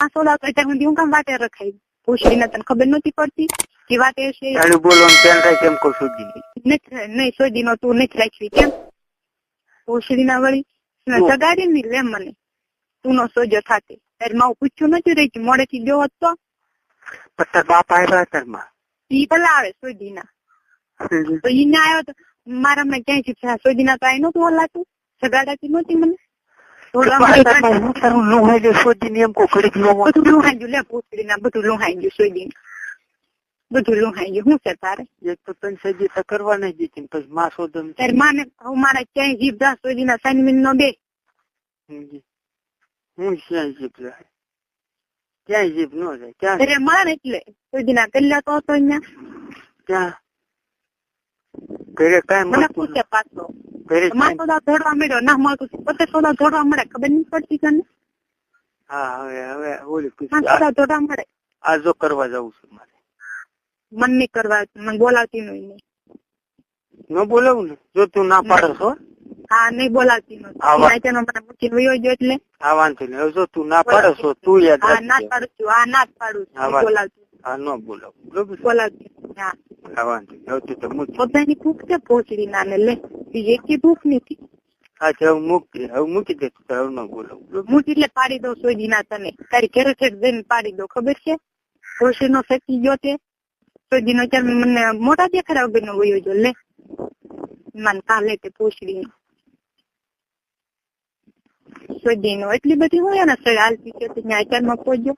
આ સોદા તો અત્યાર સુધી હું કામ વાટે રખાઈ પૂછડીને તને ખબર નથી પડતી કે વાટે છે ચાલુ બોલો પેન રાખ કેમ કહું સુધી નહીં સોજી નો તું નથી રાખવી કેમ પૂછડી ના વળી સગાડી ની લે મને તું નો સોજો થાતી તારી માવું પૂછ્યું નથી રહી મોડે થી ગયો હતો તાર બાપ આવ્યા તારમાં ઈ પેલા આવે સોજી ના તો ઈ ને આવ્યો તો મારા મને ક્યાંય છે સોજી ના તો આઈ નતું હલાતું સગાડાતી નહોતી મને બધું લુહાઈ ગયું લે પૂછડી ના બધું લુહાઈ ગયું સોજી બધું લુહાઈ ગયું શું છે તારે એક તો તને સજી તો કરવા નહીં દીધી પછી માં સોદમ તારી માને હું મારા ક્યાંય જીભ જા સોજી ના સાની નો બે હું ક્યાંય જીભ જાય ક્યાંય જીભ નો જાય ક્યાં અરે માન એટલે સોજી ના કલ્લા તો હતો અહીંયા ક્યાં ઘરે કઈ મને પૂછે પાછો માં સોદા ધોડવા મળ્યો ના મળતું પોતે સોદા ધોડવા મળે ખબર નહીં પડતી તને હા હવે ઓલી સોદા ધોડવા મળે આ જો કરવા જવું છે મારે મન નહીં કરવા મને બોલાવતી નહીં ન બોલાવું ને જો તું ના પાડો છો હા નહીં બોલાવતી નથી મને મૂકીને વયો ગયો એટલે હા વાંધો નહીં હવે જો તું ના પાડો છો તું યાદ હા ના પાડું છું હા ના પાડું છું બોલાવતી હા ન બોલાવું બરોબર બોલાવતી હા હા વાંધો નહીં હવે તું તો મૂકી બધાની ભૂખ છે પહોંચડી ના ને લે બીજી એક ભૂખ નથી હા હવે મૂકી દે તો હવે ન બોલાવું મૂકી એટલે પાડી દઉં સોજી ના તને તારી ઘરે છેક જઈને પાડી દઉં ખબર છે ખુશી નો શકી ગયો તે સોજી નો ચાલ મને મોટા દેખાડા વગર નો વયો જો લે મને કાલે તે પૂછડી સોજી નો એટલી બધી હોય ને સર હાલતી છે ત્યાં આચારમાં પહોંચ્યો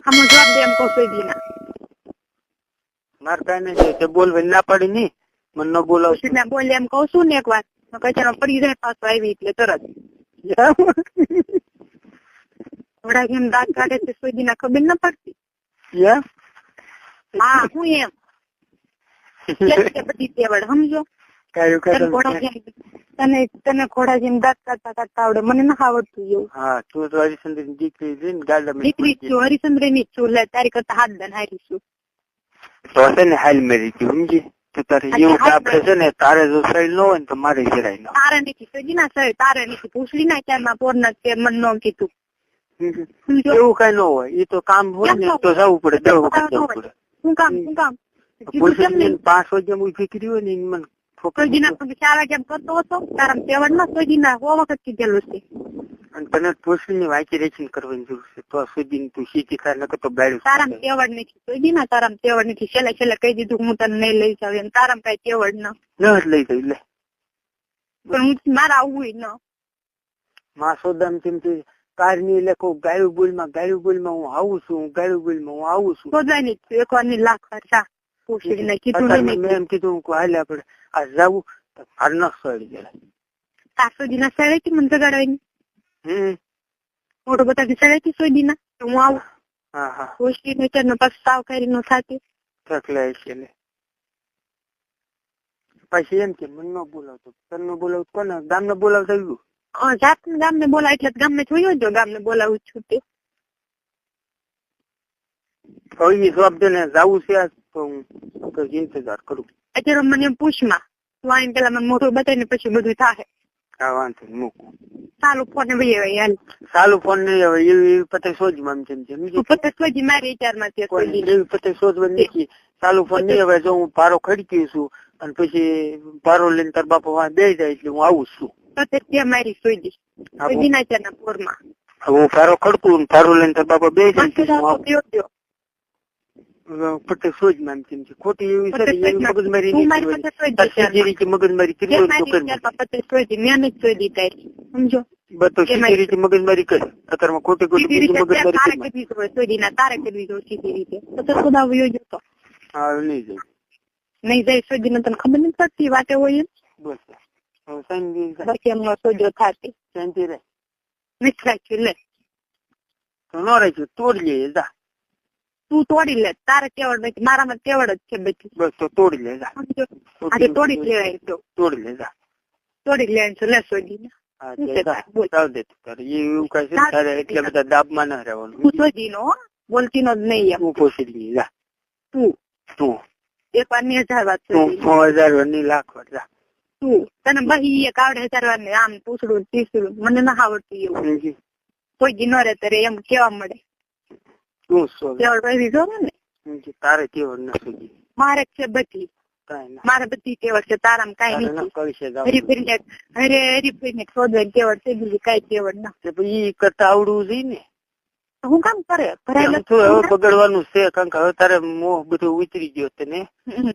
આમાં જવાબ દે એમ કહો સોજી ના મારે કઈ નહીં તે બોલવા ના પાડી નઈ મને ન બોલાવ બોલે એમ કઉ છું ને એક વાર કચારો પડી જાય પાછો આવી એટલે તરત થોડા એમ દાંત કાઢે છે સોજી ના ખબર ના પડતી હા હું એમ બધી તેવડ સમજો તને ઘોડા જેમ દાંત કાઢતા કાઢતા આવડે મને ના આવડતું એવું હા તું તો હરિચંદ્ર ની દીકરી દીકરી છું હરિચંદ્ર ની છું લે તારી કરતા હાથ દન હારી છું તો હશે ને હાલ મેરી હતી સમજી તો તારે એવું કે આપડે છે ને તારે જો સહી ન હોય ને તો મારે જરાય ન તારે નથી સોજી ના સહી તારે નથી પૂછડી ના ત્યારમાં પોરના તે મન નો કીધું એવું કઈ ન હોય એ તો કામ હોય ને તો જવું પડે 10 વખત જવું પડે શું કામ પૂછડી 5 વાગે ઉભી કરી હોય ને મને સોજી ના 4 વાગે કરતો હતો તારા તેવડ ના સોજી ના 100 વખત કીધેલું છે અને તને પૂછડી ની વાંચી રેચી કરવાની જરૂર છે તો સુધી તું સીધી થાય નકર તો ગાડું તારામ તેવડ નથી સોજી ના તારામ તેવડ નથી છેલ્લે કહી દીધું હું તને નહીં લઈ જાવ તારામ કઈ તેવડ ન લઈ જઈ લે પણ હું મારે આવવું ન માં સોદામ તેમ કાર ની લેખો ગાયું બોલમાં હું આવું છું હું આવું છું સોદાય ની એક વાર ની લાખ વાર પૂછડી ને કીધું મેં એમ કીધું હાલે આપડે આ જવું તો હાર ન સડી જાય સોજી ના સળે મને જગાડવાની મોટો બધા સળે સોજી ના હું આવું હા પૂછડી ને ચાર પાછું સાવ કરી નો થતી થકલાય છે પછી એમ કે મને ન બોલાવતો તને બોલાવતો કોને ગામ ને બોલાવતા આવ્યું જાત ગામ ને બોલાવ એટલે ગામ ને જોયો જો ગામ ને બોલાવું છું તે કઈ જવાબ દે ને જવું છે તો હું ઇંતજાર કરું અત્યારે મને એમ પૂછમાં તું આઈને પેલા મને મોટું બતાવીને પછી બધું થાય હા વાંધો મૂકું સારું ફોન હાલ સારું ફોન નહીં હવે એવી પતે શોધમાં પતે શોધી મારી વિચારમાં એવી પતે શોધવા નથી સારું ફોન નહીં હવે જો હું પારો ખડકી છું અને પછી પારો લઈને તાર બાપા બે જાય એટલે હું આવું છું ત્યાં મારી સોજી ના પોરમાં હું પારો ખડકું પારો લઈને તાર બાપા બે જાય પતે શોધમાં ખોટી એવી મગજમારી સમજો સીધી રીતે મગજમારી કરી અત્યારમાં ખોટી મગજમારી તારે કરવી જો સીધી રીતે તો હા નહીં જાય સોજી ને તને ખબર નથી પડતી વાતે હોય બાકી એમનો સોજો થતી શાંતિ રે નથી રાખ્યું લે તો ન રાખ્યું તોડી લે જા તું તોડી લે તારે તેવડ નથી મારામાં તેવડ જ છે બધી બસ તો તોડી લે જા આજે તોડી જ લેવાય તો તોડી લે જા તોડી લે લે સોજી ને એવું કઈ છે તારે એટલે બધા દાબમાં ના રહેવાનું હું સોજી નો બોલતી નો જ નહીં એમ હું પૂછી લઈ જા તું એક વાર ની 1000 વાત 1000 વાર ની લાખ વાર જા તું તને બહી એક આવડે ચારવાને આમ પૂછડું તીસડું મને ના આવડતું એવું સમજી કોઈ દી ન રહે ત્યારે એમ કેવા મળે તું શું તેવડ પછી જો ને સમજી તારે કેવડ ના સમજી મારે છે બધી કાંઈ ના મારે બધી તેવડ છે તારામ કઈ તારે નથી ના કળશે જાવ હરીફરીને શોધવાની તેવડ છે બીજી કઈ તેવડ ના તે પછી ઈ કરતા આવડવું જોઈએ ને હું કામ કરે એમ ભરાયેલા તો હવે બગડવાનું છે કારણ કે હવે તારે મોહ બધું ઉતરી ગયો તને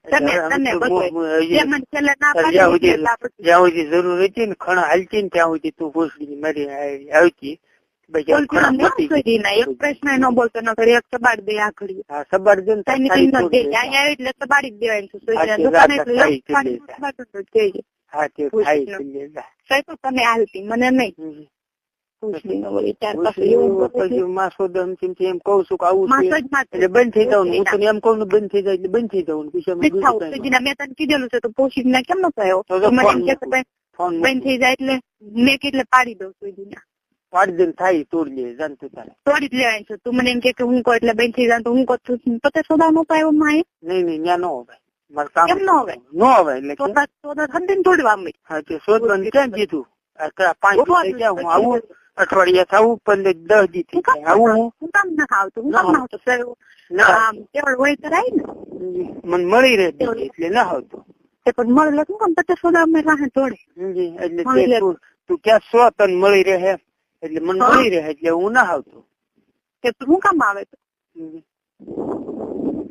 તને તને બધું જે મને છેલ્લે ના જ્યાં પાડી સુધી જ્યાં સુધી જરૂર હતી ને ખણ હાલતી ને ત્યાં સુધી તું પૂછડી મારી આવતી એક પ્રશ્ન ન બોલતો ન કરી એક સબાડ દે આ ઘડી હા સબાડ દે ને તારી થોડી અહીંયા આવી એટલે સબાડી જ દેવાય હા તે થાય કઈ તો તને હાલતી મને નહીં પછી માસોદમ એમ કઉ છું કે આવું એટલે બંધ થઈ જવું હું તને એમ કઉ ને બંધ થઈ જાય એટલે બંધ થઈ જવું પછી મેં તને કીધેલું છે તો પોષી ના કેમ નતો આવ્યો બંધ થઈ જાય એટલે મેં કેટલે પાડી દઉં સુધીના પાડી દે થાય તોડી લે જાણતું તારે તોડી જ લેવાય છે તું મને એમ કે હું કહું એટલે બંધ થઈ જાય તો હું કહું પતે સોદા નતો આવ્યો માએ નહીં ત્યાં ન હોય મારે કામ કેમ ન હવે ન હવે એટલે સોદા ઠંડી તોડવા માંડી હા તે શોધવાનું ક્યાં કીધું 5 ક્યાં હું આવું અઠવાડિયા થવું 15-10 દી આવું હું કામ ના આવતું હું કામ ના આવતું કેવળ હોય તો રાય ને મને મળી રહે એટલે ના આવતું તે પણ મળેલો શું કામ પચાસ સોદા અમે રાહે તોડે એટલે તું ક્યાં સો તને મળી રહે એટલે મને મળી રહે એટલે હું ના આવતું તે તું શું કામ આવે તો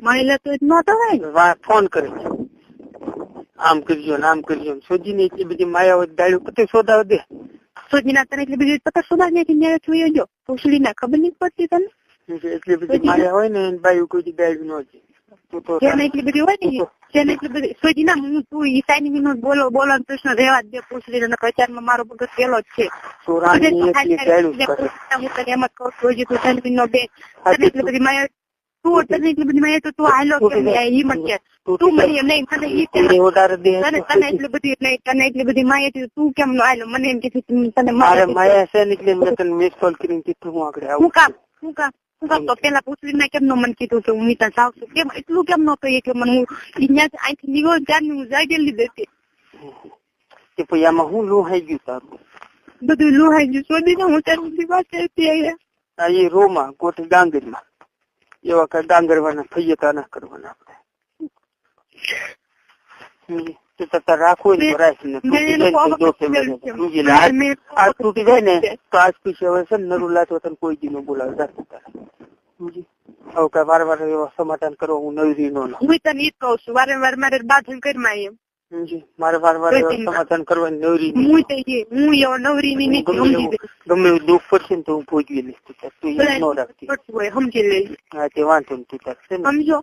મળેલો તો ન તો હોય ફોન કરે છે આમ કરજો ને આમ કરજો સોજી ને એટલી બધી માયા દાડ્યું પતે સોદા દે સોજીના તને એટલી બધી પચાસ સોદા ને જોઈએ જો પૂછડી ના ખબર નહીં પડતી તને એટલી બધી માયા હોય ને બાયું કોઈ દાડ્યું ન જેને એટલી બધી હોય ને જેને એટલી બધી સોજીના હું તું ઈ સાઈની નો બોલો પ્રશ્ન રહેવા દે પૂછડી ને કચારમાં મારો બગર પેલો જ છે હું તને એમ જ કહું સોજી તું સાઈની નો બે એટલી બધી માયા તું તને એટલી બધી માયા તો તું હાલો કેમ હિંમત છે તું મને એમ નહીં તને તને એટલી બધી નહીં તને એટલી બધી માયા તું કેમ નો હાલો મને એમ કે તને માયા છે ને એટલે મેં તને મિસ કોલ કરીને કીધું હું આગળ આવું હું કામ તો પેલા પૂછડીને કેમ નો મને કીધું કે હું ત્યાં જાઉં છું કેમ એટલું કેમ ન કહીએ કે મને હું અહીંથી નીકળો ત્યારની હું જાગેલી દેતી કે પછી આમાં હું લોહાઈ ગયું તારું બધું લોહાઈ ગયું શોધીને હું ત્યારની વાત એ રોમાં કોટી ડાંગરમાં એવા કઈ ડાંગરવાના ફૈયતા ના કરવાના આપણે રાખવું જ રાખ ને આ તૂટી જાય ને તો આજ પછી હવે છે ને નરું લાતો તને કોઈ દી નો બોલાવે રાખવું તારે હવે કઈ વાર વાર એવા સમાધાન કરવા હું નવરી નો હું તને ઈ કહું છું વારંવાર મારે બાથરૂમ કરીમાં એમ મારે વાર વાર એવા સમાધાન કરવાની નવરી હું એવો નવરી ની ગમે એવું દુઃખ પડશે ને તો હું ભોગવી લઈશ તું ન રાખતી સમજી લઈ હા તે વાંધો ને તું તાર સમજો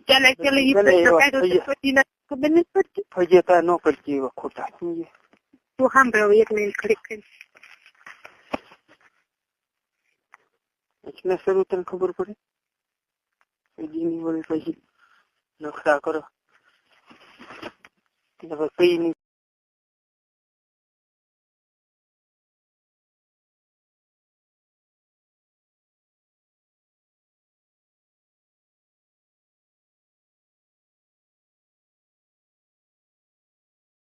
ચાલે ખબર નથી પડતી ફજેતા ન કરતી એવા ખોટા તું સાંભળો એક મિનિટ ખરી એટલે શરૂ તને ખબર પડે પછી નકશા કરો કઈ નહીં